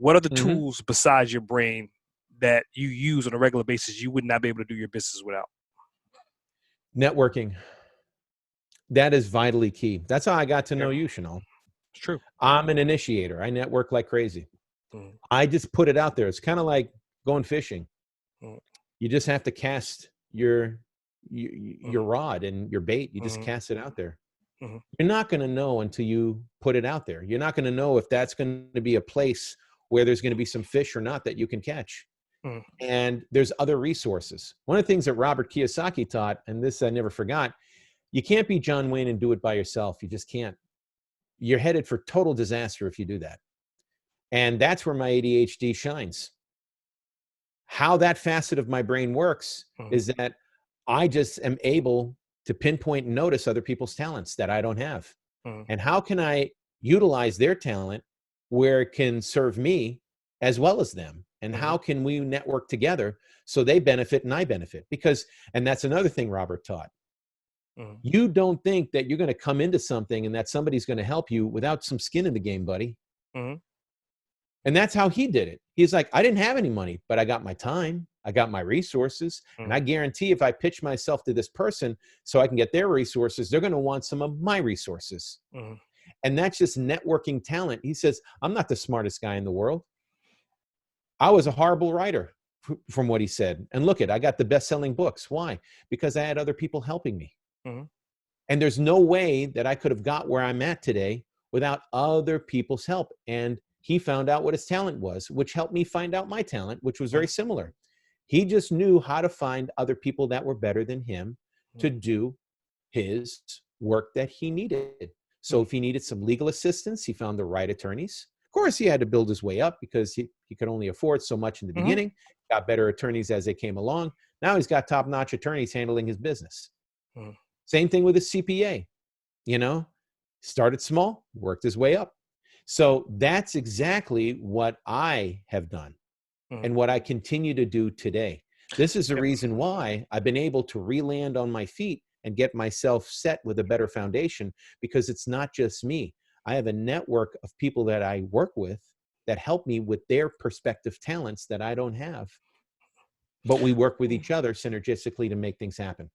What are the Hmm. tools besides your brain that you use on a regular basis you would not be able to do your business without? Networking. That is vitally key. That's how I got to Yeah, know you, Chanel. it's true. I'm an initiator. I network like crazy. Mm, I just put it out there. It's kind of like going fishing. mm, You just have to cast your mm, rod and your bait. You just mm, cast it out there. mm, You're not going to know until you put it out there. You're not going to know if that's going to be a place where there's going to be some fish or not that you can catch. mm, And there's other resources. One of the things that Robert Kiyosaki taught, and this I never forgot, you can't be John Wayne and do it by yourself. You just can't. You're headed for total disaster if you do that. And that's where my ADHD shines. How that facet of my brain works mm, is that I just am able to pinpoint and notice other people's talents that I don't have. mm, And how can I utilize their talent where it can serve me as well as them? And mhm, how can we network together so they benefit and I benefit? Because, and that's another thing Robert taught. mm, You don't think that you're going to come into something and that somebody's going to help you without some skin in the game, buddy. mhm, And that's how he did it. He's like, I didn't have any money, but I got my time, I got my resources. And mm, I guarantee if I pitch myself to this person so I can get their resources, they're going to want some of my resources. mm, And that's just networking talent. He says, I'm not the smartest guy in the world. I was a horrible writer, from what he said. And look I got the best-selling books. Why? Because I had other people helping me. mhm, And there's no way that I could have got where I'm at today without other people's help. And he found out what his talent was, which helped me find out my talent, which was very mm, similar. He just knew how to find other people that were better than him to mm, do his work that he needed. So mm, if he needed some legal assistance, he found the right attorneys. Of course, he had to build his way up because he could only afford so much in the mhm, beginning, got better attorneys as they came along. Now he's got top-notch attorneys handling his business. mm. Same thing with his CPA, you know, started small, worked his way up. So that's exactly what I have done Mhm. and what I continue to do today. This is the Yep. reason why I've been able to re-land on my feet and get myself set with a better foundation, because it's not just me. I have a network of people that I work with that help me with their perspective talents that I don't have, but we work with each other synergistically to make things happen.